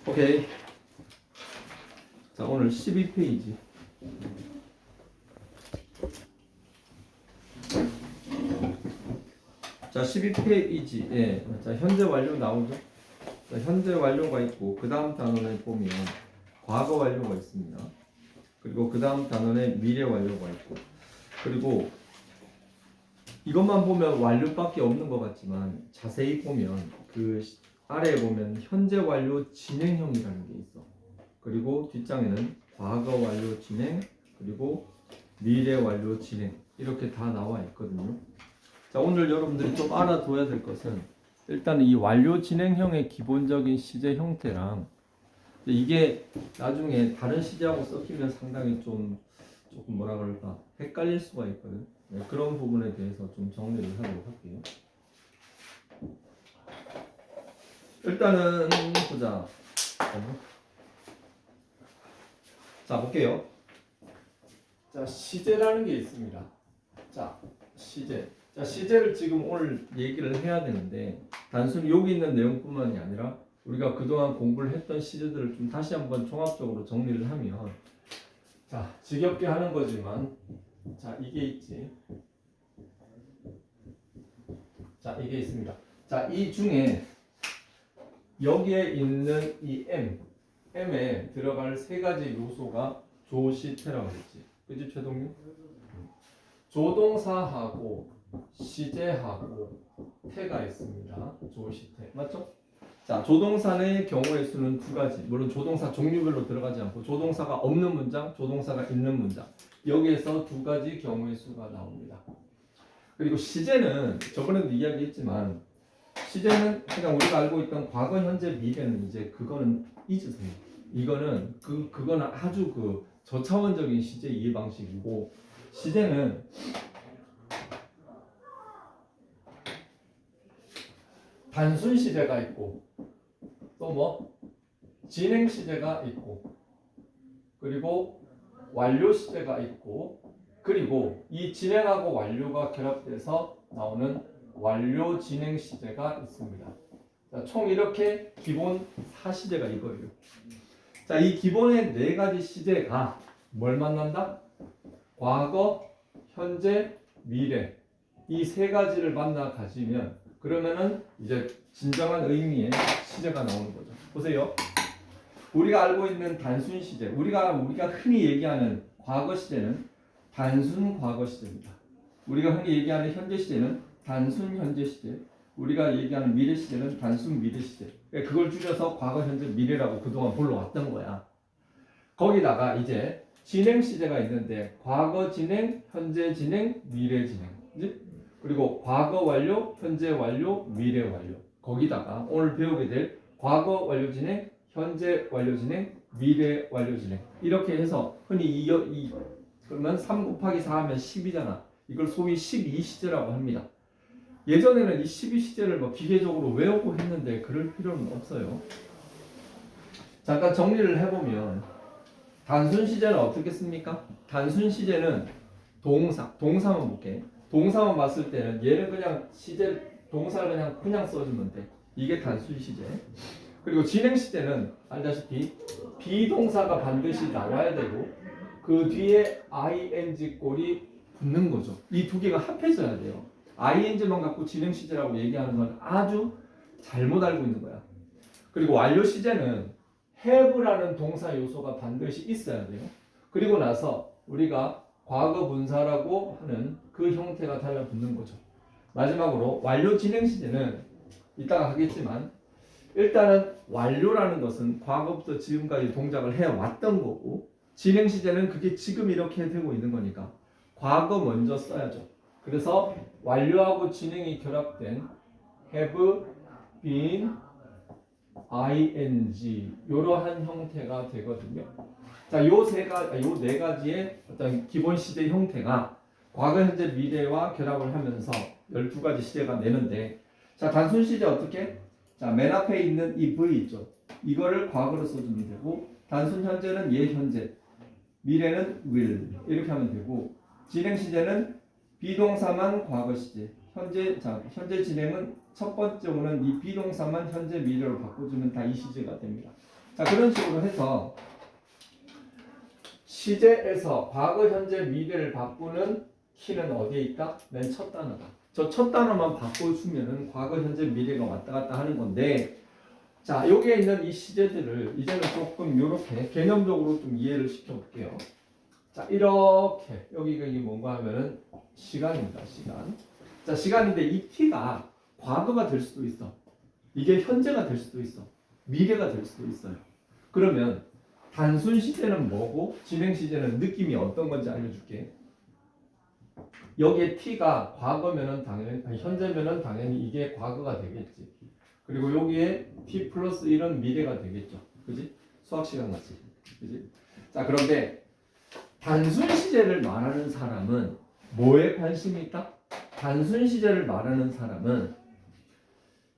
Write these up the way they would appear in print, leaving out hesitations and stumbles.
오케이. 자, 오늘 12페이지. 자, 12페이지. 예. 자, 현재 완료 나오죠? 자, 현재 완료가 있고, 그 다음 단원에 보면 과거 완료가 있습니다. 그리고 그 다음 단원에 미래 완료가 있고, 그리고 이것만 보면 완료밖에 없는 것 같지만 자세히 보면 그 아래에 보면 현재 완료 진행형이라는 게 있어. 그리고 뒷장에는 과거 완료 진행, 그리고 미래 완료 진행, 이렇게 다 나와 있거든요. 자, 오늘 여러분들이 좀 알아둬야 될 것은 일단 이 완료 진행형의 기본적인 시제 형태랑 이게 나중에 다른 시제하고 섞이면 상당히 조금 뭐라 그럴까 헷갈릴 수가 있거든. 네, 그런 부분에 대해서 좀 정리를 하도록 할게요. 일단은 보자. 자, 볼게요. 자, 시제라는 게 있습니다. 자, 시제. 자, 시제를 지금 오늘 얘기를 해야 되는데 단순히 여기 있는 내용뿐만이 아니라 우리가 그동안 공부를 했던 시제들을 좀 다시 한번 종합적으로 정리를 하면, 자, 지겹게 하는 거지만, 자, 이게 있지. 자, 이게 있습니다. 자, 이 중에 여기에 있는 이 M에 들어갈 세 가지 요소가 조시태라고 했지. 그지, 최동님? 조동사하고 시제하고 태가 있습니다. 조시태. 맞죠? 자, 조동사의 경우의 수는 두 가지. 물론 조동사 종류별로 들어가지 않고 조동사가 없는 문장, 조동사가 있는 문장. 여기에서 두 가지 경우의 수가 나옵니다. 그리고 시제는 저번에도 이야기했지만 시제는 그냥 우리가 알고 있던 과거, 현재, 미래는 이제 그거는 잊으세요. 이거는 그거는 아주 그 저차원적인 시제 이해 방식이고, 시제는 단순 시제가 있고 또 뭐 진행 시제가 있고 그리고 완료 시제가 있고, 그리고 이 진행하고 완료가 결합돼서 나오는 완료 진행 시제가 있습니다. 자, 총 이렇게 기본 4시제가 이거예요. 자, 이 기본의 네 가지 시제가 뭘 만난다? 과거, 현재, 미래, 이 세 가지를 만나 가지면 그러면은 이제 진정한 의미의 시제가 나오는 거죠. 보세요. 우리가 알고 있는 단순 시제, 우리가 흔히 얘기하는 과거 시제는 단순 과거 시제입니다. 우리가 흔히 얘기하는 현재 시제는 단순 현재 시제, 우리가 얘기하는 미래 시제는 단순 미래 시제. 그걸 줄여서 과거, 현재, 미래라고 그동안 불러왔던 거야. 거기다가 이제 진행 시제가 있는데 과거 진행, 현재 진행, 미래 진행. 그리고 과거 완료, 현재 완료, 미래 완료. 거기다가 오늘 배우게 될 과거 완료 진행, 현재 완료 진행, 미래 완료 진행. 이렇게 해서 흔히 그러면 3 곱하기 4 하면 10이잖아. 이걸 소위 12시제라고 합니다. 예전에는 이 12시제를 뭐 기계적으로 외우고 했는데 그럴 필요는 없어요. 잠깐 정리를 해보면 단순 시제는 어떻게 씁니까? 단순 시제는 동사만 볼게. 동사만 봤을 때는 얘는 그냥 시제 동사를 그냥 써주면 돼. 이게 단순 시제. 그리고 진행 시제는 알다시피 비동사가 반드시 나와야 되고 그 뒤에 ing 꼴이 붙는 거죠. 이 두 개가 합해져야 돼요. ing만 갖고 진행 시제라고 얘기하는 건 아주 잘못 알고 있는 거야. 그리고 완료 시제는 have라는 동사 요소가 반드시 있어야 돼요. 그리고 나서 우리가 과거 분사라고 하는 그 형태가 달라붙는 거죠. 마지막으로 완료 진행 시제는 이따가 하겠지만 일단은 완료라는 것은 과거부터 지금까지 동작을 해왔던 거고, 진행 시제는 그게 지금 이렇게 되고 있는 거니까 과거 먼저 써야죠. 그래서 완료하고 진행이 결합된 have been ing 이러한 형태가 되거든요. 자, 요 네 가지의 어떤 기본 시제 형태가 과거, 현재, 미래와 결합을 하면서 12가지 시제가 내는데, 자, 단순 시제 어떻게? 자, 맨 앞에 있는 이 V 있죠. 이거를 과거로 써주면 되고, 단순 현재는 현재, 미래는 will 이렇게 하면 되고, 진행 시제는 비동사만 과거 시제, 현재 진행은 첫 번째 오는 이 비동사만 현재 미래로 바꿔주면 다 이 시제가 됩니다. 자, 그런 식으로 해서 시제에서 과거, 현재, 미래를 바꾸는 키는 어디에 있다? 맨 첫 단어다. 저 첫 단어만 바꿔주면은 과거, 현재, 미래가 왔다 갔다 하는 건데, 자, 여기에 있는 이 시제들을 이제는 조금 이렇게 개념적으로 좀 이해를 시켜볼게요. 자, 이렇게 여기가 이게 뭔가 하면은 시간입니다. 시간. 자, 시간인데 이 t가 과거가 될 수도 있어. 이게 현재가 될 수도 있어. 미래가 될 수도 있어요. 그러면 단순 시제는 뭐고 진행 시제는 느낌이 어떤 건지 알려줄게. 여기에 t가 과거면은 당연히 현재면은 당연히 이게 과거가 되겠지. 그리고 여기에 t 플러스 1은 미래가 되겠죠. 그지? 수학 시간 같이. 그지? 자, 그런데 단순 시제를 말하는 사람은 뭐에 관심이 있다? 단순 시제를 말하는 사람은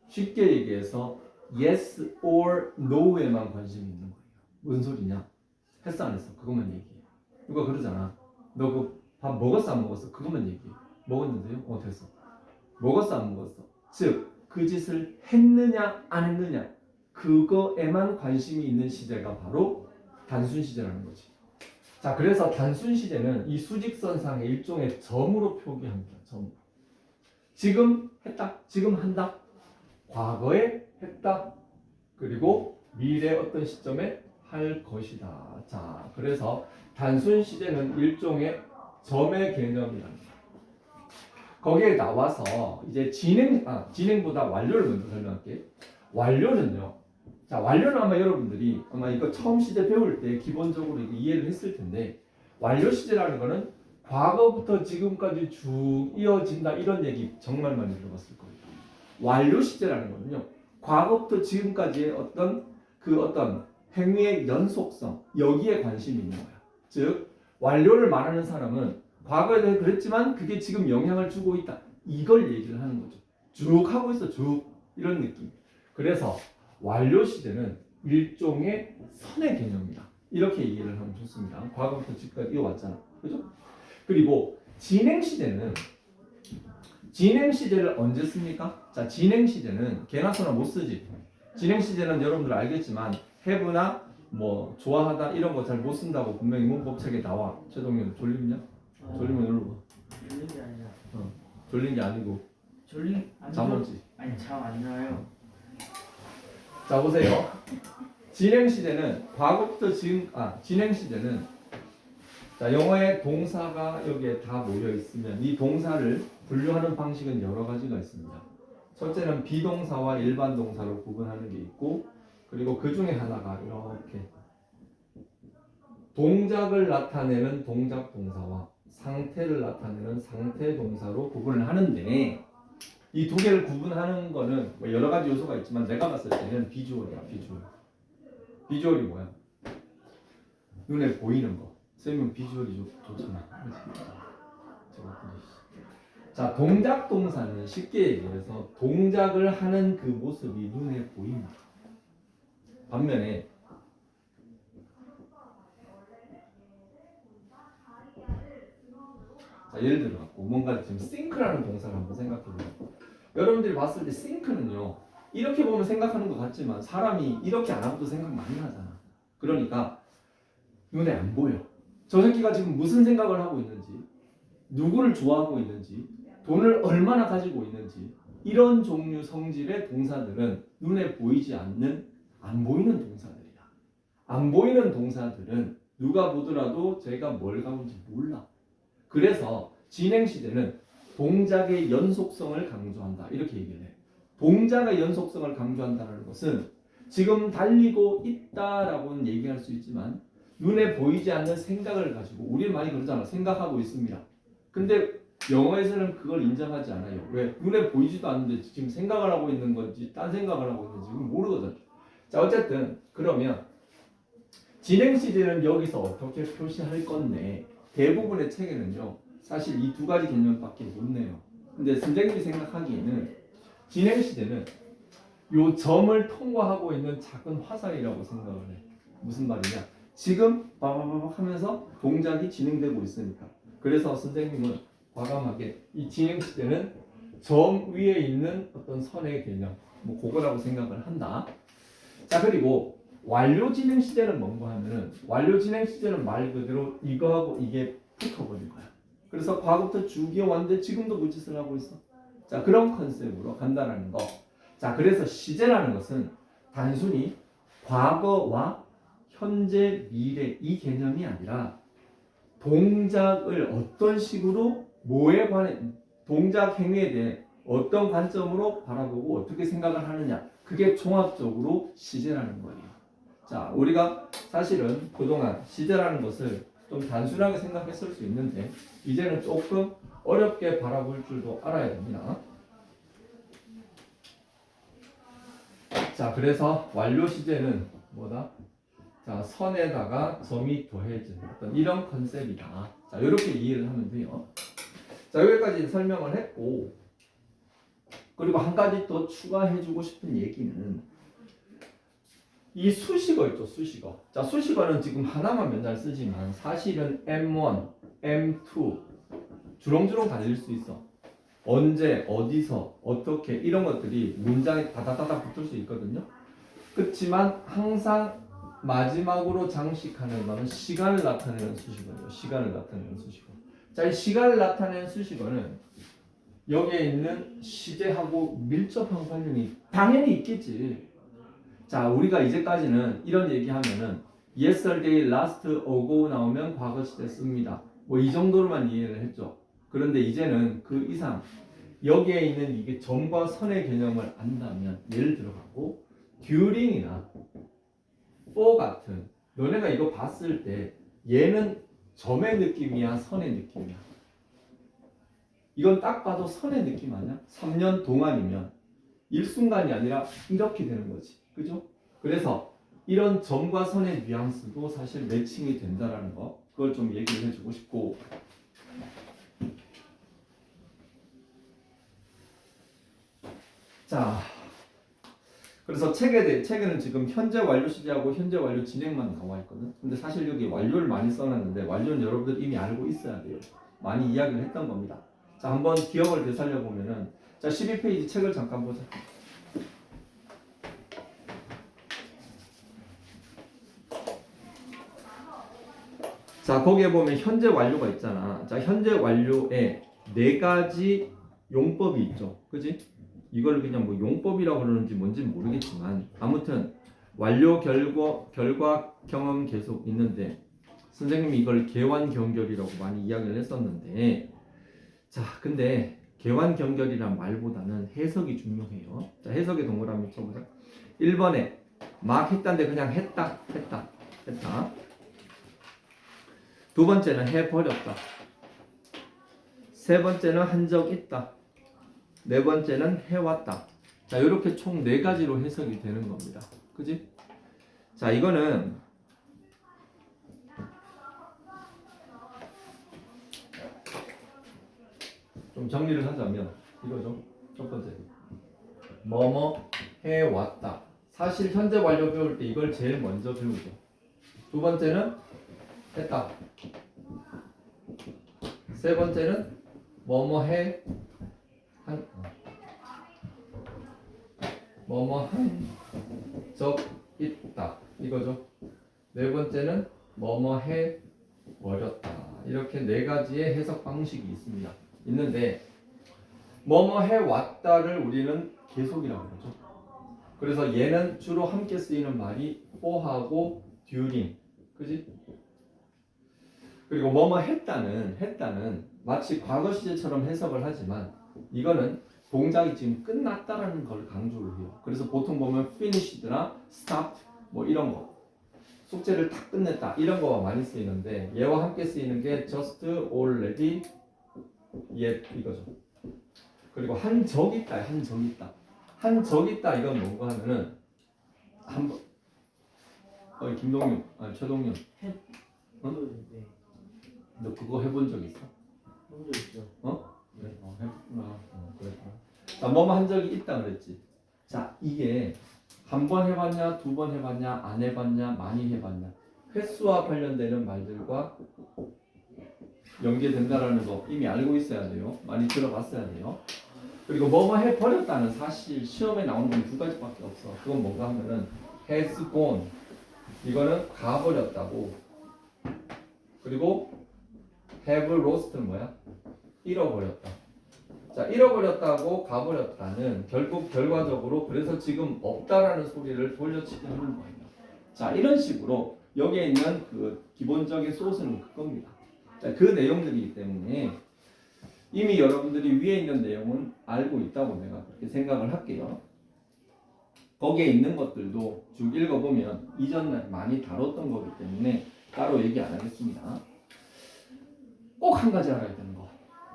쉽게 얘기해서 yes or no에만 관심이 있는 거예요. 무슨 소리냐? 했어 안 했어? 그것만 얘기해. 누가 그러잖아. 너 그 밥 먹었어 안 먹었어? 그것만 얘기해. 먹었는데요? 됐어. 먹었어 안 먹었어? 즉 그 짓을 했느냐 안 했느냐 그거에만 관심이 있는 시제가 바로 단순 시제라는 거지. 자, 그래서 단순 시제는 이 수직선상의 일종의 점으로 표기합니다. 점. 지금 했다. 지금 한다. 과거에 했다. 그리고 미래 어떤 시점에 할 것이다. 자, 그래서 단순 시제는 일종의 점의 개념이랍니다. 거기에 나와서 이제 진행보다 완료를 먼저 설명할게. 완료는요. 자, 완료는 아마 여러분들이 아마 이거 처음 시제 배울 때 기본적으로 이거 이해를 했을 텐데, 완료 시제라는 거는 과거부터 지금까지 쭉 이어진다 이런 얘기 정말 많이 들어봤을 거예요. 완료 시제라는 거는요. 과거부터 지금까지의 어떤 행위의 연속성 여기에 관심이 있는 거야. 즉 완료를 말하는 사람은 과거에도 그랬지만 그게 지금 영향을 주고 있다. 이걸 얘기를 하는 거죠. 쭉 하고 있어. 쭉 이런 느낌. 그래서 완료 시제는 일종의 선의 개념이다. 이렇게 이해를 하면 좋습니다. 과거부터 지금까지 이어왔잖아. 그죠? 그리고 진행 시제는 진행 시제를 언제 씁니까? 자, 진행 시제는 개나 소나 못 쓰지. 진행 시제는 여러분들 알겠지만 have나 뭐 좋아하다 이런 거 잘 못 쓴다고 분명히 문법책에 나와. 최동현 졸립냐? 졸리면 일로 와. 졸린 게 아니라 졸린 게 아니고 잠 오지. 아니 잠 안 나요. 자, 보세요. 진행 시제는 과거부터 진행 시제는 자, 영어에 동사가 여기에 다 모여 있으면 이 동사를 분류하는 방식은 여러 가지가 있습니다. 첫째는 비동사와 일반 동사로 구분하는 게 있고, 그리고 그 중에 하나가 이렇게 동작을 나타내는 동작 동사와 상태를 나타내는 상태 동사로 구분을 하는데, 이 두 개를 구분하는 거는 뭐 여러 가지 요소가 있지만 내가 봤을 때는 비주얼이야. 비주얼이 뭐야? 눈에 보이는 거. 쌤은 비주얼이 좋잖아. 자, 동작 동사는 쉽게 얘기해서 동작을 하는 그 모습이 눈에 보입니다. 반면에 자, 예를 들어 갖고 뭔가 지금 싱크라는 동사를 한번 생각해 보세요. 여러분들이 봤을 때 싱크는요, 이렇게 보면 생각하는 것 같지만 사람이 이렇게 안 하고도 생각 많이 하잖아. 그러니까 눈에 안 보여. 저 새끼가 지금 무슨 생각을 하고 있는지, 누구를 좋아하고 있는지, 돈을 얼마나 가지고 있는지, 이런 종류 성질의 동사들은 눈에 보이지 않는 안 보이는 동사들이야. 안 보이는 동사들은 누가 보더라도 제가 뭘 가는지 몰라. 그래서 진행 시제는 동작의 연속성을 강조한다. 이렇게 얘기를 해. 동작의 연속성을 강조한다는 것은 지금 달리고 있다라고는 얘기할 수 있지만 눈에 보이지 않는 생각을 가지고, 우리는 많이 그러잖아. 생각하고 있습니다. 근데 영어에서는 그걸 인정하지 않아요. 왜? 눈에 보이지도 않는데 지금 생각을 하고 있는 건지 딴 생각을 하고 있는지 모르거든. 자, 어쨌든 그러면 진행 시제는 여기서 어떻게 표시할 건데, 대부분의 책에는요 사실 이 두 가지 개념밖에 못 내요. 근데 선생님이 생각하기에는 진행 시제는 요 점을 통과하고 있는 작은 화살이라고 생각을 해. 무슨 말이냐? 지금 빠바바박 하면서 동작이 진행되고 있으니까. 그래서 선생님은 과감하게 이 진행 시제는 점 위에 있는 어떤 선의 개념, 뭐 그거라고 생각을 한다. 자, 그리고 완료 진행 시제는 뭔가 하면은 완료 진행 시제는 말 그대로 이거하고 이게 붙어버린 거야. 그래서 과거부터 쭉 이어왔는데 지금도 그 짓을 하고 있어. 자, 그런 컨셉으로 간다라는 거. 자, 그래서 시제라는 것은 단순히 과거와 현재, 미래 이 개념이 아니라 동작을 어떤 식으로 뭐에 관해 동작 행위에 대해 어떤 관점으로 바라보고 어떻게 생각을 하느냐, 그게 종합적으로 시제라는 거예요. 자, 우리가 사실은 그동안 시제라는 것을 좀 단순하게 생각했을 수 있는데 이제는 조금 어렵게 바라볼 줄도 알아야 됩니다. 자, 그래서 완료 시제는 뭐다? 자, 선에다가 점이 더해진 어떤 이런 컨셉이다. 자, 이렇게 이해를 하면 돼요. 자, 여기까지 설명을 했고, 그리고 한 가지 더 추가해주고 싶은 얘기는 이 수식어 있죠, 수식어. 자, 수식어는 지금 하나만 맨날 쓰지만 사실은 M1, M2 주렁주렁 달릴 수 있어. 언제, 어디서, 어떻게 이런 것들이 문장에 다다다다 붙을 수 있거든요. 그렇지만 항상 마지막으로 장식하는 것은 시간을 나타내는 수식어예요. 시간을 나타내는 수식어. 자, 이 시간을 나타내는 수식어는 여기에 있는 시제하고 밀접한 관련이 당연히 있겠지. 자, 우리가 이제까지는 이런 얘기하면은 yesterday, last, ago 나오면 과거 시제 씁니다. 뭐 이 정도로만 이해를 했죠. 그런데 이제는 그 이상 여기에 있는 이게 점과 선의 개념을 안다면 예를 들어가고 during이나 for 같은 너네가 이거 봤을 때 얘는 점의 느낌이야, 선의 느낌이야? 이건 딱 봐도 선의 느낌 아니야? 3년 동안이면 일순간이 아니라 이렇게 되는 거지. 그죠? 그래서 이런 점과 선의 뉘앙스도 사실 매칭이 된다라는 거, 그걸 좀 얘기를 해주고 싶고. 자, 그래서 책에는 지금 현재 완료 시제하고 현재 완료 진행만 나와 있거든. 근데 사실 여기 완료를 많이 써놨는데 완료는 여러분들 이미 알고 있어야 돼요. 많이 이야기를 했던 겁니다. 자, 한번 기억을 되살려 보면은, 자, 12페이지 책을 잠깐 보자. 자, 거기에 보면 현재 완료가 있잖아. 자, 현재 완료에 네 가지 용법이 있죠. 그지? 이걸 그냥 뭐 용법이라고 그러는지 뭔지는 모르겠지만 아무튼 완료 결과 경험 계속 있는데 선생님이 이걸 개완경결이라고 많이 이야기를 했었는데, 자, 근데 개완경결이란 말보다는 해석이 중요해요. 자, 해석의 동그라미 쳐보자. 1번에 막 했다인데 그냥 했다. 두 번째는 해버렸다. 세 번째는 한 적 있다. 네 번째는 해왔다. 자, 이렇게 총 네 가지로 해석이 되는 겁니다. 그지? 자, 이거는 좀 정리를 하자면 이거죠. 첫 번째, 뭐뭐 해왔다. 사실 현재 완료 배울 때 이걸 제일 먼저 배우죠. 두 번째는 했다. 세 번째는 뭐뭐 한 적 있다. 이거죠. 네 번째는 뭐뭐 해 버렸다. 이렇게 네 가지의 해석 방식이 있는데 뭐뭐 해 왔다를 우리는 계속이라고 그러죠. 그래서 얘는 주로 함께 쓰이는 말이 for하고 during. 그지? 그리고 뭐뭐 했다는 마치 과거 시제처럼 해석을 하지만 이거는 동작이 지금 끝났다라는 걸 강조를 해요. 그래서 보통 보면 finished나 stopped 뭐 이런 거, 숙제를 다 끝냈다 이런 거가 많이 쓰이는데 얘와 함께 쓰이는 게 just, already, yet 이거죠. 그리고 한 적 있다. 한 적 있다 이건 뭔가 하면은 한번 김동윤, 최동윤, 네. 너 그거 해본 적 있어? 본적 있죠. 그래, 해봤구나. 그랬구나. 자, 뭐뭐 한 적이 있다 그랬지. 자, 이게 한 번 해봤냐, 두 번 해봤냐, 안 해봤냐, 많이 해봤냐, 횟수와 관련되는 말들과 연계된다라는 거 이미 알고 있어야 돼요. 많이 들어봤어야 돼요. 그리고 뭐뭐 해버렸다는 사실 시험에 나오는 건 두 가지밖에 없어. 그건 뭔가 하면은 has gone. 이거는 가버렸다고. 그리고 have lost는 뭐야? 잃어버렸다. 자, 잃어버렸다고 가버렸다는 결국 결과적으로 그래서 지금 없다라는 소리를 돌려치게 하는 거예요. 자, 이런 식으로 여기에 있는 그 기본적인 소스는 그겁니다. 자, 그 내용들이기 때문에 이미 여러분들이 위에 있는 내용은 알고 있다고 내가 그렇게 생각을 할게요. 거기에 있는 것들도 쭉 읽어보면 이전에 많이 다뤘던 거기 때문에 따로 얘기 안 하겠습니다. 꼭 한 가지 알아야 되는 거.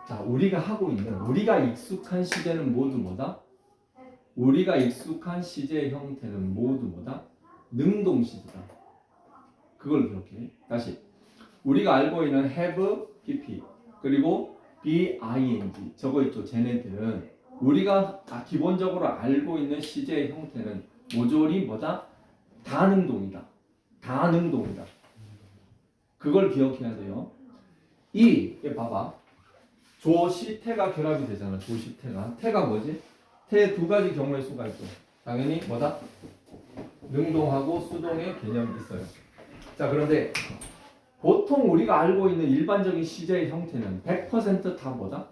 자, 우리가 하고 있는, 우리가 익숙한 시제는 모두 뭐다? 우리가 익숙한 시제의 형태는 모두 뭐다? 능동 시제다. 그걸 기억해. 다시. 우리가 알고 있는 have, pp, 그리고 be, ing. 저거 있죠. 쟤네들은 우리가 기본적으로 알고 있는 시제의 형태는 모조리 뭐다? 다능동이다. 다능동이다. 그걸 기억해야 돼요. 이게 봐봐. 조시태가 결합이 되잖아. 조시태가. 태가 뭐지? 태 두 가지 경우의 수가 있죠. 당연히 뭐다? 능동하고 수동의 개념이 있어요. 자, 그런데 보통 우리가 알고 있는 일반적인 시제의 형태는 100%다 뭐다?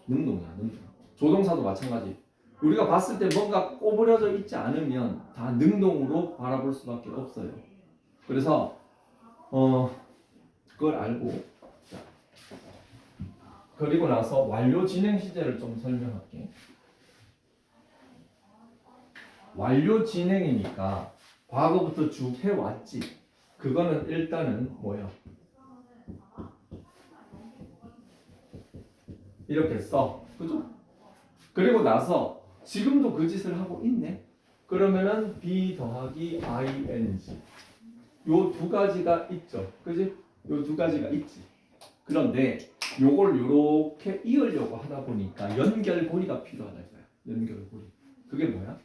능동이야. 능동. 조동사도 마찬가지. 우리가 봤을 때 뭔가 꼬부려져 있지 않으면 다 능동으로 바라볼 수밖에 없어요. 그래서 그걸 알고, 자, 그리고 나서 완료 진행 시제를 좀 설명할게. 완료 진행이니까 과거부터 쭉 해왔지. 그거는 일단은 뭐야? 이렇게 써. 그죠? 그리고 나서 지금도 그 짓을 하고 있네. 그러면은 be 더하기 ing. 요 두 가지가 있죠. 그지? 요 두 가지가 있지. 그런데 요걸 요렇게 이으려고 하다 보니까 연결고리가 필요하다 이거야. 연결고리. 그게 뭐야?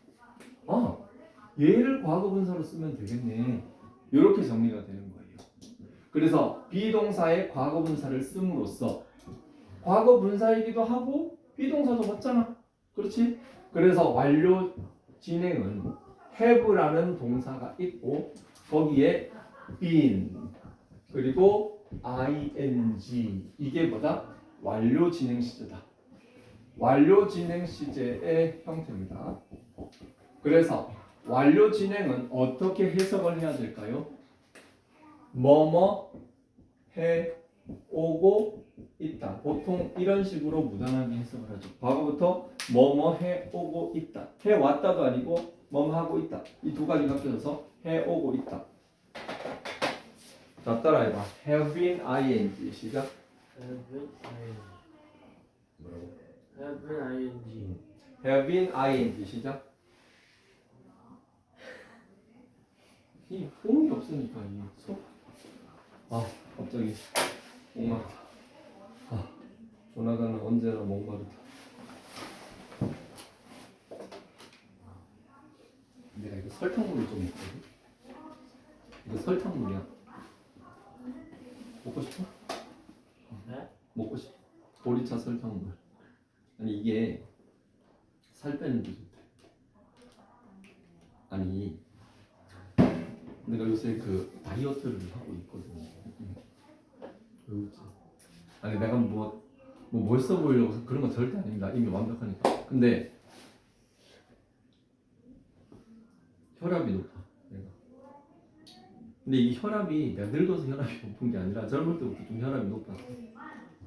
얘를 과거분사로 쓰면 되겠네. 요렇게 정리가 되는 거예요. 그래서 비동사의 과거분사를 씀으로써 과거분사이기도 하고 비동사도 맞잖아. 그렇지? 그래서 완료 진행은 have라는 동사가 있고 거기에 been 그리고 ing 이게 뭐다? 완료 진행 시제다. 완료 진행 시제의 형태입니다. 그래서 완료 진행은 어떻게 해석을 해야 될까요? 뭐뭐 해 오고 있다. 보통 이런 식으로 무단하게 해석을 하죠. 과거부터 뭐뭐 해 오고 있다. 해 왔다도 아니고 뭐뭐 하고 있다. 이 두 가지가 껴져서 해 오고 있다. 자, 따라해봐. have been ing. 시작. have been ing. 뭐라고? have been ing. have been ing. 시작. 이 호응이 없으니까 이 속. 갑자기 목마르다. 조나단은 언제나 목마르다. 내가 이거 설탕물을 좀 먹거든. 이거 설탕물이야. 먹고 싶어? 네? 먹고 싶어. 보리차 설탕물. 아니 이게 살 빼는 데 좋대. 아니 내가 요새 그 다이어트를 하고 있거든. 왜 웃지? 아니 내가 뭐 멋있어 보이려고 그런 건 절대 아닙니다. 이미 완벽하니까. 근데 혈압이 높아. 내가. 근데 이 혈압이 내가 늙어서 혈압이 높은 게 아니라 젊을 때부터 좀 혈압이 높았어.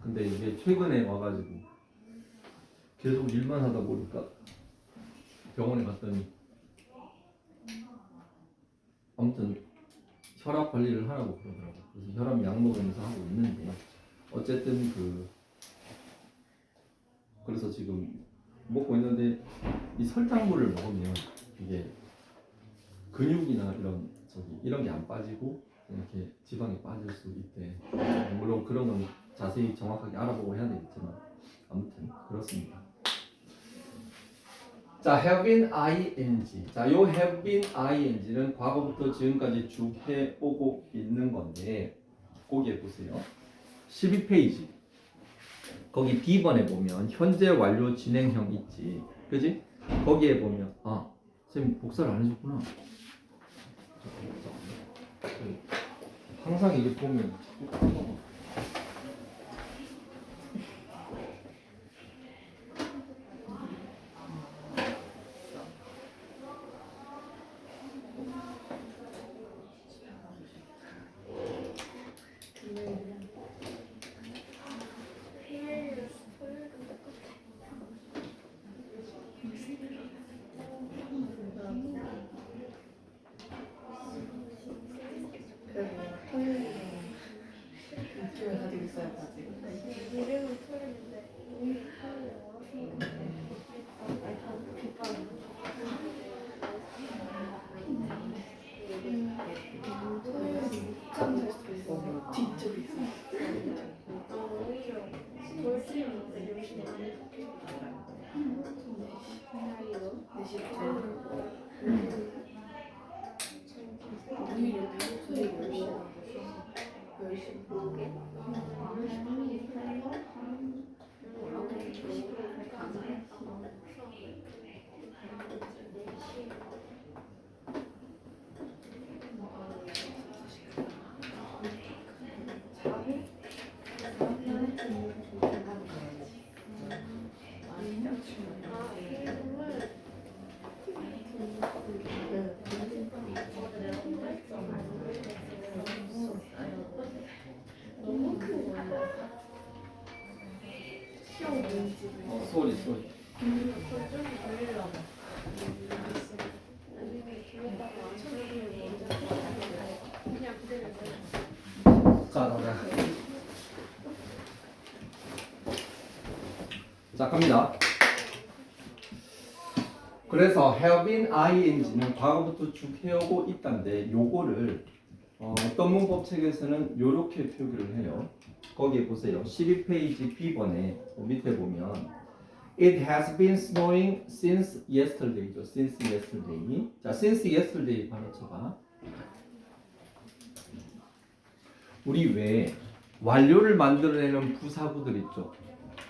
근데 이게 최근에 와가지고 계속 일만 하다 보니까 병원에 갔더니 아무튼 혈압 관리를 하라고 그러더라고. 그래서 혈압 약 먹으면서 하고 있는데 어쨌든 그래서 지금 먹고 있는데 이 설탕물을 먹으면 이게 근육이나 이런 게 안 빠지고 이렇게 지방이 빠질 수 있대. 물론 그런 건 자세히 정확하게 알아보고 해야 되겠지만 아무튼 그렇습니다. 자, have been ing. 자, 요 have been ing는 과거부터 지금까지 쭉 해오고 있는 건데 거기에 보세요. 12페이지. 거기 B번에 보면 현재 완료 진행형 있지. 그지? 거기에 보면 선생님 복사를 안 해줬구나. 항상 이게 보면 자꾸 까먹어. 일주일 가지고 있어야지. 이름은 토요일인데 참 수도 있어. 뒤쪽에 있어. 오히려 돌싱인데 요즘에 오히려 저희 열심히 너무 큰 거야. 시험 뭔지 소리. 그걸 좀 돌리려고. 나중에 기록하고 맞춰주면 먼저 그냥 그대로 자, 갑니다. 그래서 have been ing는 과거부터 쭉 해오고 있다는데 요거를 어떤 문법 책에서는 요렇게 표기를 해요. 거기에 보세요. 12페이지 B번에 밑에 보면 It has been snowing since yesterday죠. Since yesterday. 자, since yesterday 바로 쳐봐. 우리 왜 완료를 만들어내는 부사구들 있죠.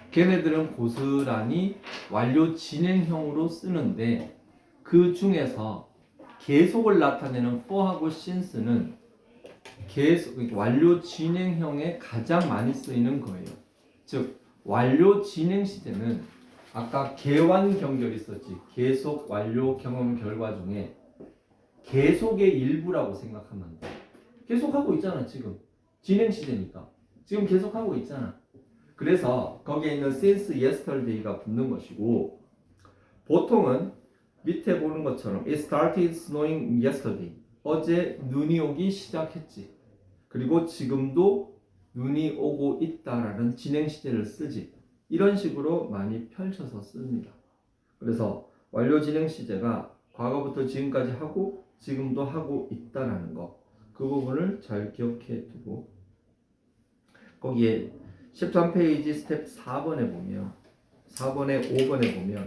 걔네들은 고스란히 완료 진행형으로 쓰는데 그 중에서 계속을 나타내는 for하고 since는 계속 완료 진행형에 가장 많이 쓰이는 거예요. 즉 완료 진행 시제는 아까 계완 경결이 있었지. 계속 완료 경험 결과 중에 계속의 일부라고 생각하면 돼. 계속하고 있잖아 지금. 진행 시제니까. 지금 계속하고 있잖아. 그래서 거기에 있는 since yesterday가 붙는 것이고 보통은 밑에 보는 것처럼 It started snowing yesterday. 어제 눈이 오기 시작했지. 그리고 지금도 눈이 오고 있다라는 진행 시제를 쓰지. 이런 식으로 많이 펼쳐서 씁니다. 그래서 완료 진행 시제가 과거부터 지금까지 하고 지금도 하고 있다라는 거. 그 부분을 잘 기억해 두고 거기에 13페이지 스텝 4번에 보면 4번에 5번에 보면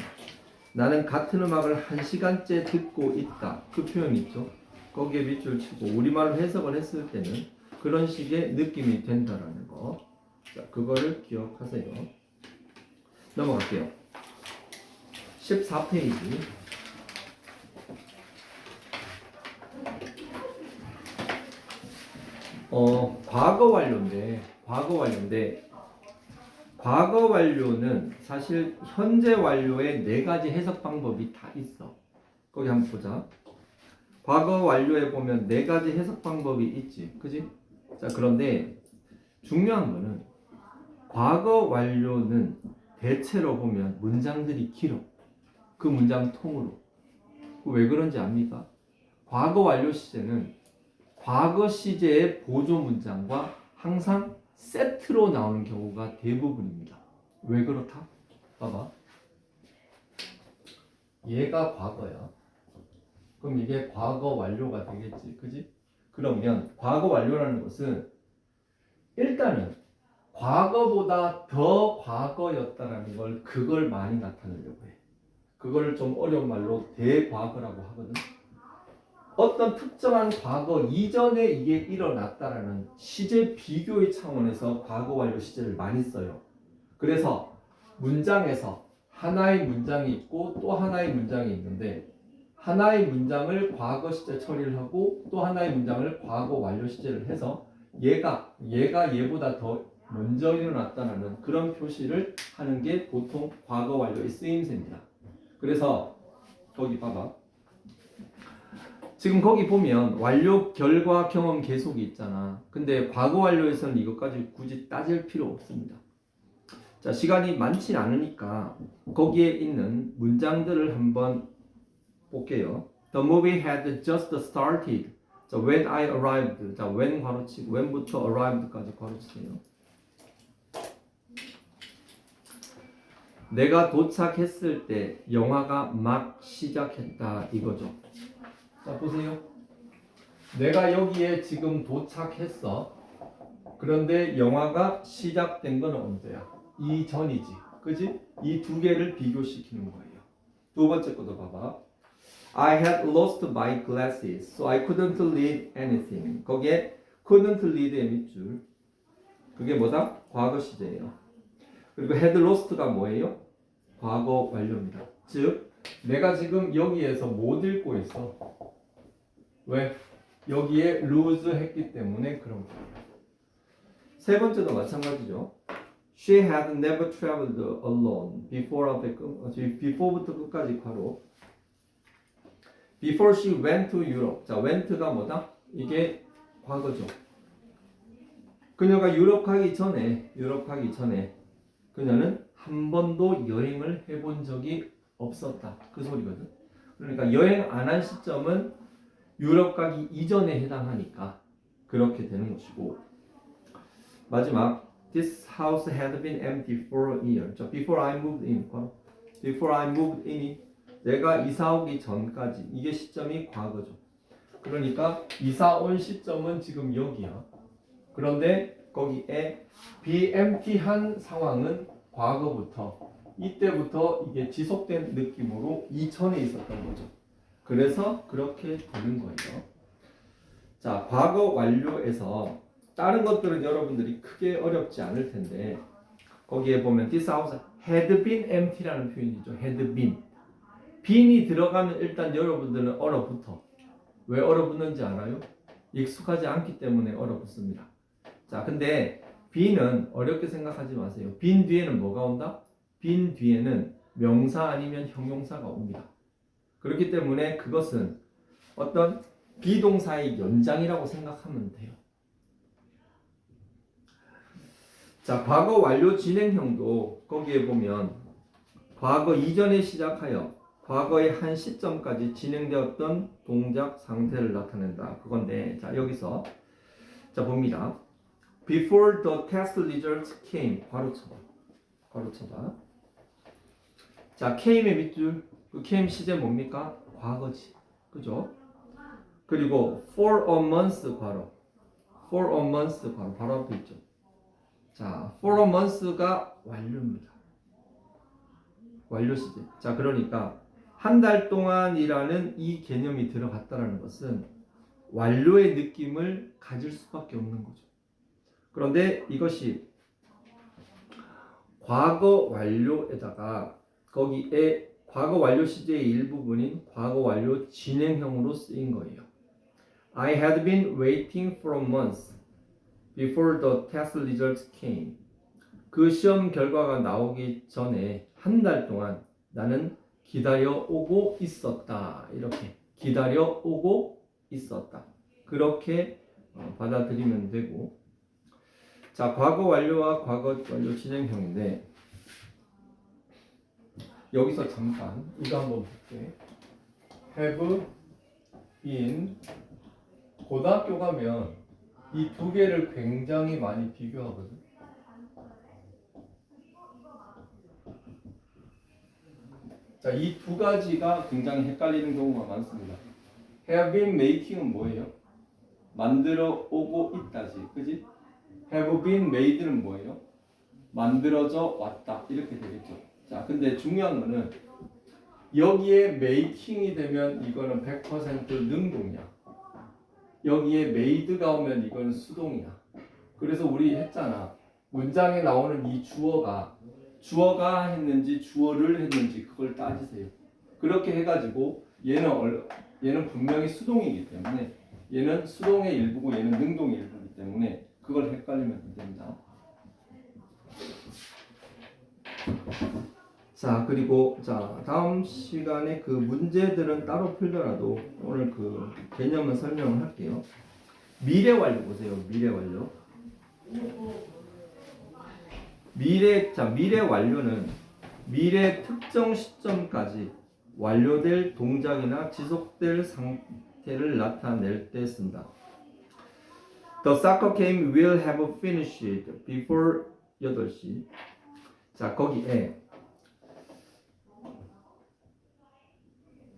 나는 같은 음악을 1시간째 듣고 있다. 그 표현 있죠. 거기에 밑줄 치고 우리말로 해석을 했을 때는 그런 식의 느낌이 된다라는 거. 자, 그거를 기억하세요. 넘어갈게요. 14페이지. 과거 완료인데 과거 완료는 사실 현재 완료에 4가지 해석 방법이 다 있어. 거기 한번 보자. 과거 완료에 보면 4가지 해석 방법이 있지. 그지? 자, 그런데 중요한 거는 과거 완료는 대체로 보면 문장들이 길어. 그 문장 통으로. 왜 그런지 압니까? 과거 완료 시제는 과거 시제의 보조 문장과 항상 세트로 나오는 경우가 대부분입니다. 왜 그렇다? 봐봐. 얘가 과거야. 그럼 이게 과거 완료가 되겠지. 그지? 그러면 과거 완료라는 것은 일단은 과거보다 더 과거였다라는 걸 그걸 많이 나타내려고 해. 그걸 좀 어려운 말로 대과거라고 하거든. 어떤 특정한 과거 이전에 이게 일어났다라는 시제 비교의 차원에서 과거 완료 시제를 많이 써요. 그래서 문장에서 하나의 문장이 있고 또 하나의 문장이 있는데 하나의 문장을 과거 시제 처리를 하고 또 하나의 문장을 과거 완료 시제를 해서 얘가 얘보다 더 먼저 일어났다는 그런 표시를 하는 게 보통 과거 완료의 쓰임새입니다. 그래서 거기 봐봐. 지금 거기 보면 완료, 결과, 경험, 계속이 있잖아. 근데 과거 완료에서는 이것까지 굳이 따질 필요 없습니다. 자, 시간이 많지 않으니까 거기에 있는 문장들을 한번 볼게요. The movie had just started. 자, when I arrived. 자, when 괄호치고 when부터 arrived까지 괄호치세요. 내가 도착했을 때 영화가 막 시작했다 이거죠. 자, 보세요. 내가 여기에 지금 도착했어. 그런데 영화가 시작된 건 언제야? 이전이지. 그지? 이 두 개를 비교시키는 거예요. 두 번째 것도 봐봐. I had lost my glasses, so I couldn't read anything. 거기에 couldn't read의 밑줄. 그게 뭐다? 과거 시제예요. 그리고 had lost가 뭐예요? 과거 완료입니다. 즉, 내가 지금 여기에서 못 읽고 있어. 왜? 여기에 lose 했기 때문에 그런 거예요. 세 번째도 마찬가지죠. She had never traveled alone before 앞에 before부터 끝까지 괄호. Before she went to Europe. 자, went가 뭐다? 이게 과거죠. 그녀가 유럽 가기 전에 그녀는 한 번도 여행을 해본 적이 없었다. 그 소리거든. 그러니까 여행 안 한 시점은 유럽 가기 이전에 해당하니까 그렇게 되는 것이고, 마지막 This house had been empty for a year. 자, before I moved in. Before I moved in. 내가 이사 오기 전까지. 이게 시점이 과거죠. 그러니까 이사 온 시점은 지금 여기야. 그런데 거기에 be empty한 상황은 과거부터 이때부터 이게 지속된 느낌으로 이전에 있었던 거죠. 그래서 그렇게 되는 거예요. 자, 과거 완료에서 다른 것들은 여러분들이 크게 어렵지 않을 텐데 거기에 보면 this house had been empty라는 표현이죠. had been. bean이 들어가면 일단 여러분들은 얼어붙어. 왜 얼어붙는지 알아요? 익숙하지 않기 때문에 얼어붙습니다. 자, 근데 bean은 어렵게 생각하지 마세요. bean 뒤에는 뭐가 온다? bean 뒤에는 명사 아니면 형용사가 옵니다. 그렇기 때문에 그것은 어떤 비동사의 연장이라고 생각하면 돼요. 자, 과거 완료 진행형도 거기에 보면 과거 이전에 시작하여 과거의 한 시점까지 진행되었던 동작 상태를 나타낸다. 그건데, 자, 여기서 자 봅니다. Before the test results came. 괄호쳐봐. 자, came의 밑줄. 그 came 시제 뭡니까? 과거지. 그죠? 그리고 for a month 괄호. for a month 괄호. 바로 앞에 있죠. 자, for a month가 완료입니다. 완료 시제. 자, 그러니까 한 달 동안이라는 이 개념이 들어갔다는 것은 완료의 느낌을 가질 수밖에 없는 거죠. 그런데 이것이 과거 완료에다가 거기에 과거 완료 시제의 일부분인 과거 완료 진행형으로 쓰인 거예요. I had been waiting for a month before the test results came. 그 시험 결과가 나오기 전에 한 달 동안 나는 기다려 오고 있었다. 이렇게 기다려 오고 있었다. 그렇게 받아들이면 되고, 자, 과거 완료와 과거 완료 진행형인데 여기서 잠깐 이거 한번 볼게. have been. 고등학교 가면 이 두 개를 굉장히 많이 비교하거든. 자, 이 두 가지가 굉장히 헷갈리는 경우가 많습니다. have been making은 뭐예요? 만들어 오고 있다지. 그지? have been made는 뭐예요? 만들어져 왔다. 이렇게 되겠죠. 자, 근데 중요한 거는 여기에 making이 되면 이거는 100% 능동이야. 여기에 made가 오면 이건 수동이야. 그래서 우리 했잖아. 문장에 나오는 이 주어가 주어가 했는지 주어를 했는지 그걸 따지세요. 그렇게 해가지고 얘는 분명히 수동이기 때문에 얘는 수동의 일부고 얘는 능동의 일부이기 때문에 그걸 헷갈리면 안 됩니다. 자, 그리고 자 다음 시간에 그 문제들은 따로 풀더라도 오늘 그 개념은 설명을 할게요. 미래 완료 보세요. 미래 완료. 미래 완료는 미래 특정 시점까지 완료될 동작이나 지속될 상태를 나타낼 때 쓴다. The soccer game will have finished before 8시. 자, 거기에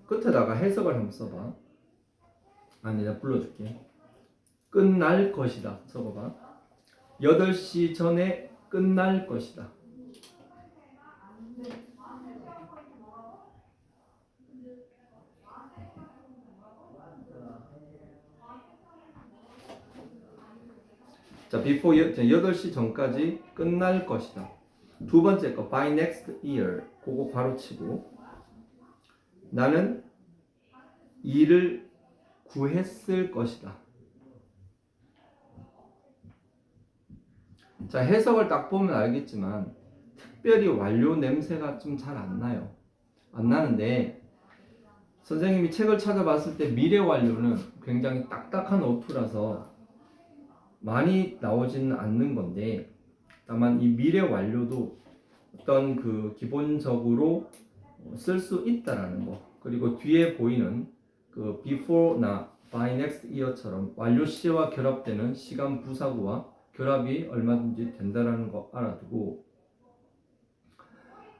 끝에다가 해석을 한번 써봐. 아니, 내가 불러줄게. 끝날 것이다. 써봐봐. 8시 전에 끝날 것이다. 자, before 8시 전까지 끝날 것이다. 두 번째 거 by next year 그거 바로 치고 나는 일을 구했을 것이다. 자, 해석을 딱 보면 알겠지만 특별히 완료 냄새가 좀 잘 안 나요. 안 나는데 선생님이 책을 찾아봤을 때 미래 완료는 굉장히 딱딱한 어투라서 많이 나오지는 않는 건데 다만 이 미래 완료도 어떤 그 기본적으로 쓸 수 있다라는 거 그리고 뒤에 보이는 그 before나 by next year처럼 완료 시제와 결합되는 시간 부사구와 결합이 얼마든지 된다라는 거 알아두고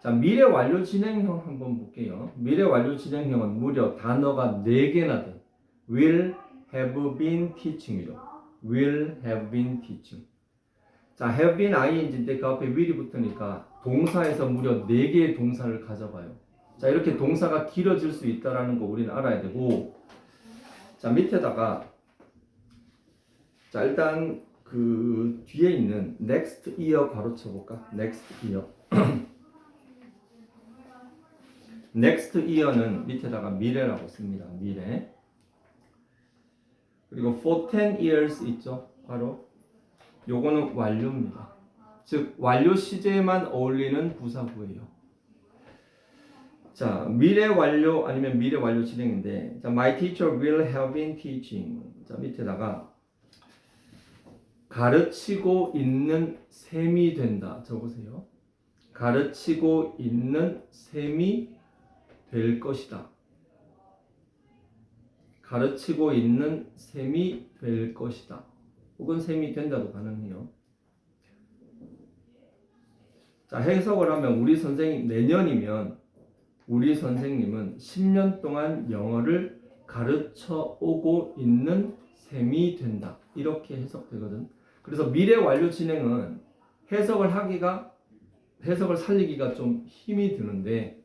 자 미래 완료 진행형 한번 볼게요. 미래 완료 진행형은 무려 단어가 4개나 돼. will have been teaching이죠. will have been teaching. 자, have been ing인데 그 앞에 will이 붙으니까 동사에서 무려 4개의 동사를 가져봐요. 자, 이렇게 동사가 길어질 수 있다는 거 우리는 알아야 되고 자, 밑에다가 자, 일단 그 뒤에 있는 next year 바로 쳐볼까? next year. next year는 밑에다가 미래라고 씁니다. 미래. 그리고 for 10 years 있죠? 바로 요거는 완료입니다. 즉 완료 시제에만 어울리는 부사구예요. 자, 미래 완료 아니면 미래 완료 진행인데 자, my teacher will have been teaching. 자, 밑에다가 가르치고 있는 셈이 된다. 적으세요. 가르치고 있는 셈이 될 것이다. 가르치고 있는 셈이 될 것이다. 혹은 셈이 된다도 가능해요. 자, 해석을 하면 우리 선생님 내년이면 우리 선생님은 10년 동안 영어를 가르쳐 오고 있는 셈이 된다. 이렇게 해석되거든. 그래서 미래 완료 진행은 해석을 살리기가 좀 힘이 드는데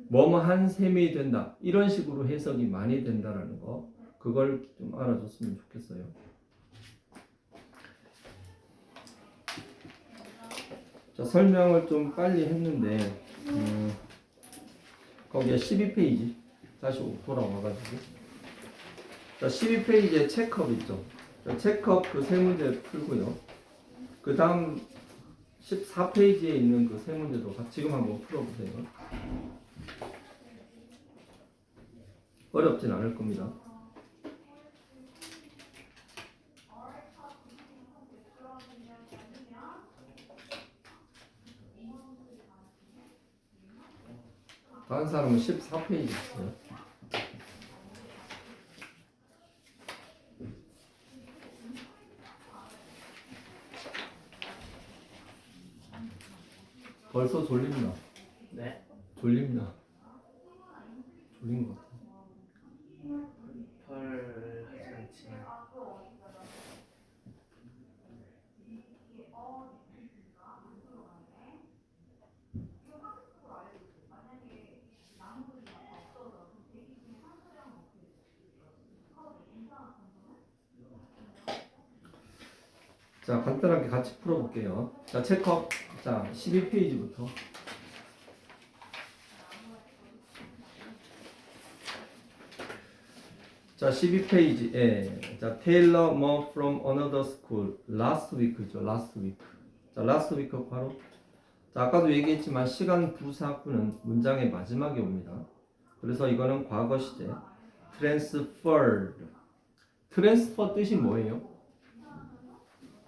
뭐뭐 한 셈이 된다. 이런 식으로 해석이 많이 된다라는 거. 그걸 좀 알아줬으면 좋겠어요. 자, 설명을 좀 빨리 했는데 거기에 12페이지 다시 돌아와가지고 자, 12페이지에 체크업 있죠. 자, 체크업 그 세 문제 풀고요. 그 다음 14페이지에 있는 그 세 문제도 지금 한번 풀어보세요. 어렵진 않을 겁니다. 다른 사람은 14페이지 있어요. 벌써 졸립나? 네. 졸립나? 졸린 것 같아. 펄 하지 않지만 자, 간단하게 같이 풀어볼게요. 자, 체크업. 자, 12페이지부터. 자, 12페이지에 자, Taylor Mo from another school last week죠. last week. 자, last week 바로 자, 아까도 얘기했지만 시간 부사구는 문장의 마지막에 옵니다. 그래서 이거는 과거 시제. transferred. 트랜스퍼 뜻이 뭐예요?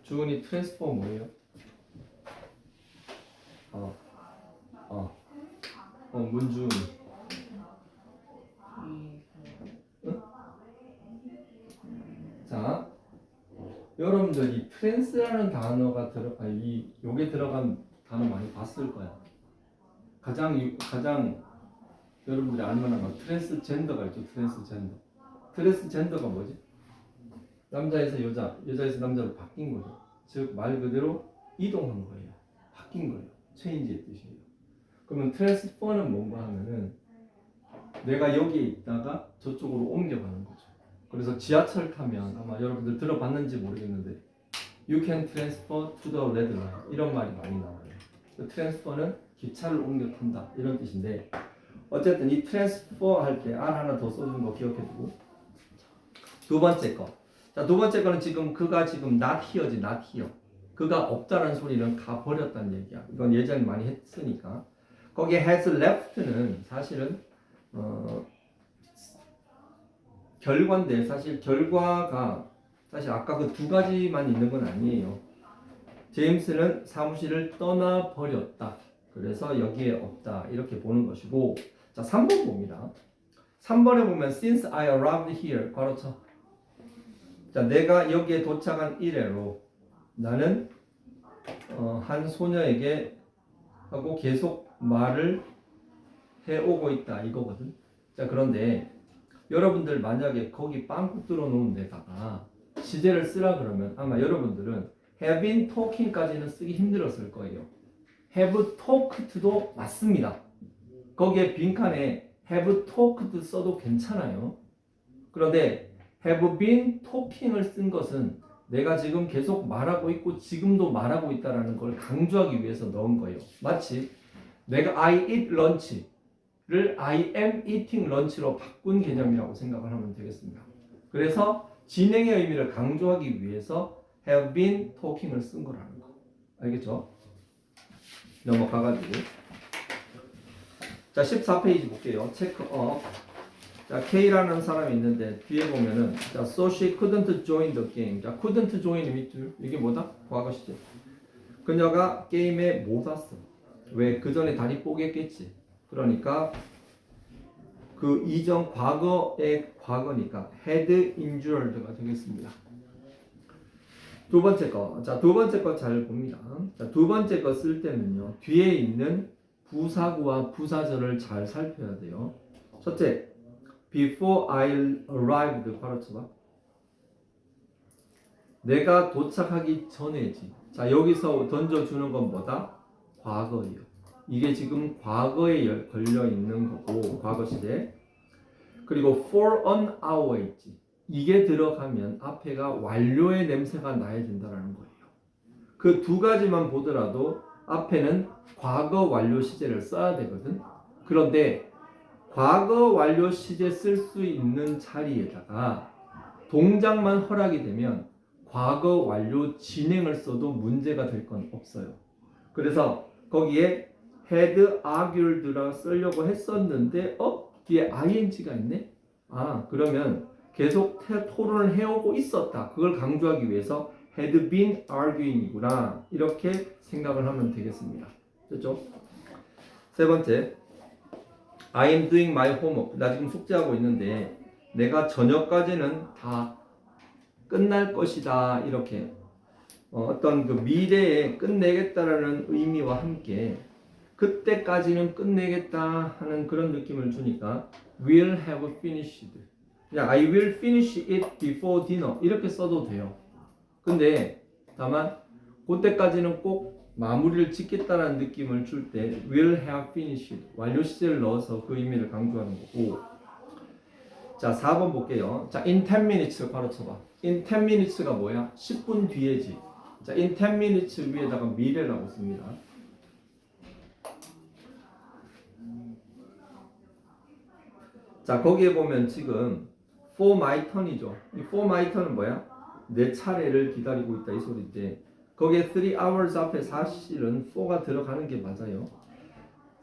주은이 트랜스퍼 뭐예요? 문주은이. 자, 여러분들 이 트랜스라는 단어가 요게 들어간 단어 많이 봤을 거야. 가장 여러분들이 알만한 건 트랜스젠더가 있죠. 트랜스젠더가 뭐지? 남자에서 여자, 여자에서 남자로 바뀐 거죠. 즉 말 그대로 이동한 거예요. 바뀐 거예요. 체인지의 뜻이에요. 그러면 트랜스퍼는 뭔가 하면은 내가 여기에 있다가 저쪽으로 옮겨가는 거죠. 그래서 지하철 타면 아마 여러분들 들어봤는지 모르겠는데 You can transfer to the red line 이런 말이 많이 나와요. 트랜스퍼는 기차를 옮겨 탄다 이런 뜻인데 어쨌든 이 트랜스퍼 할 때 R 하나 더 써준 거 기억해두고 두 번째 거. 자, 두 번째 거는 지금 그가 지금 not here지 not here. 그가 없다라는 소리는 가버렸다는 얘기야. 이건 예전에 많이 했으니까. 거기에 has left는 사실은 결과인데 사실 결과가 사실 아까 그 두 가지만 있는 건 아니에요. 제임스는 사무실을 떠나버렸다. 그래서 여기에 없다. 이렇게 보는 것이고 자 3번 봅니다. 3번에 보면 since I arrived here 괄호쳐 자 내가 여기에 도착한 이래로 나는 한 소녀에게 하고 계속 말을 해오고 있다 이거거든. 자 그런데 여러분들 만약에 거기 빵꾸 뚫어 놓은 데다가 시제를 쓰라 그러면 아마 여러분들은 have been talking까지는 쓰기 힘들었을 거예요. have talked도 맞습니다. 거기에 빈칸에 have talked 써도 괜찮아요. 그런데 have been talking을 쓴 것은 내가 지금 계속 말하고 있고 지금도 말하고 있다는 걸 강조하기 위해서 넣은 거예요. 마치 내가 I eat lunch를 I am eating lunch로 바꾼 개념이라고 생각을 하면 되겠습니다. 그래서 진행의 의미를 강조하기 위해서 have been talking을 쓴 거라는 거. 알겠죠? 넘어가가지고 자 14페이지 볼게요. 체크업. 자 K라는 사람이 있는데 뒤에 보면은 자 so she couldn't join the game. 자 couldn't join 밑줄 이게 뭐다? 과거 시제. 그녀가 게임에 못 왔어. 왜? 그 전에 다리 뽀겠겠지. 그러니까 그 이전 과거의 과거니까 had injured가 되겠습니다. 두 번째 거. 자, 두 번째 거 잘 봅니다. 자, 두 번째 거 쓸 때는요. 뒤에 있는 부사구와 부사절을 잘 살펴야 돼요. 첫째, before I arrived 괄호쳐봐. 내가 도착하기 전에지. 자, 여기서 던져주는 건 뭐다? 과거예요. 이게 지금 과거에 걸려 있는 거고, 과거 시제. 그리고 for an hour 있지. 이게 들어가면 앞에가 완료의 냄새가 나야 된다는 거예요. 그 두 가지만 보더라도 앞에는 과거 완료 시제를 써야 되거든. 그런데 과거 완료 시제 쓸 수 있는 자리에다가 동작만 허락이 되면 과거 완료 진행을 써도 문제가 될 건 없어요. 그래서 거기에 had argued라 쓰려고 했었는데 뒤에 ing가 있네? 그러면 계속 토론을 해오고 있었다. 그걸 강조하기 위해서 had been arguing이구나. 이렇게 생각을 하면 되겠습니다. 됐죠? 세 번째, I am doing my homework. 나 지금 숙제하고 있는데 내가 저녁까지는 다 끝날 것이다. 이렇게 어떤 그 미래에 끝내겠다라는 의미와 함께 그때까지는 끝내겠다 하는 그런 느낌을 주니까 will have finished. 그냥 I will finish it before dinner 이렇게 써도 돼요. 근데 다만 그때까지는 꼭 마무리를 짓겠다는 느낌을 줄 때 will have finished 완료 시제를 넣어서 그 의미를 강조하는 거고. 자 4번 볼게요. 자 in 10 minutes 바로 쳐봐. in 10 minutes가 뭐야? 10분 뒤에지. 자 in 10 minutes 위에다가 미래라고 씁니다. 자 거기에 보면 지금 for my turn이죠. 이 for my turn은 뭐야? 내 차례를 기다리고 있다 이 소리인데 거기에 3 hours 앞에 사실은 for가 들어가는 게 맞아요.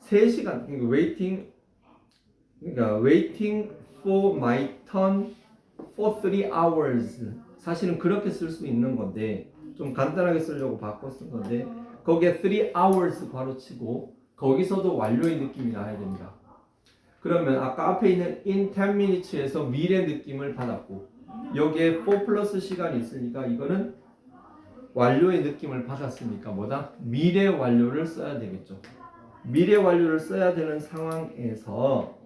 3시간 그러니까 waiting for my turn for 3 hours 사실은 그렇게 쓸 수 있는 건데 좀 간단하게 쓰려고 바꿔 쓴 건데 거기에 3 hours 바로 치고 거기서도 완료의 느낌이 나야 됩니다. 그러면 아까 앞에 있는 in 10 minutes에서 미래 느낌을 받았고 여기에 4 플러스 시간이 있으니까 이거는 완료의 느낌을 받았으니까 뭐다? 미래 완료를 써야 되겠죠. 미래 완료를 써야 되는 상황에서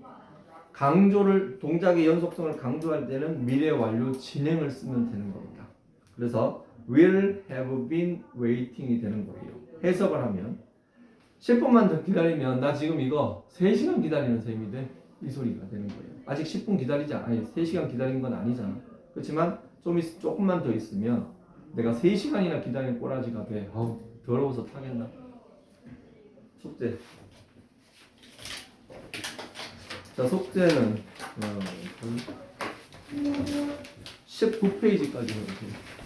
강조를 동작의 연속성을 강조할 때는 미래 완료 진행을 쓰면 되는 겁니다. 그래서 will have been waiting이 되는 거예요. 해석을 하면 10분만 더 기다리면 나 지금 이거 3시간 기다리는 셈이 돼. 이 소리가 되는 거예요. 아직 10분 기다리지 아니 3시간 기다린 건 아니잖아. 그렇지만 조금만 더 있으면 내가 3시간이나 기다리는 꼬라지가 돼. 더러워서 타겠나? 숙제. 자, 숙제는 19페이지까지 해주세요.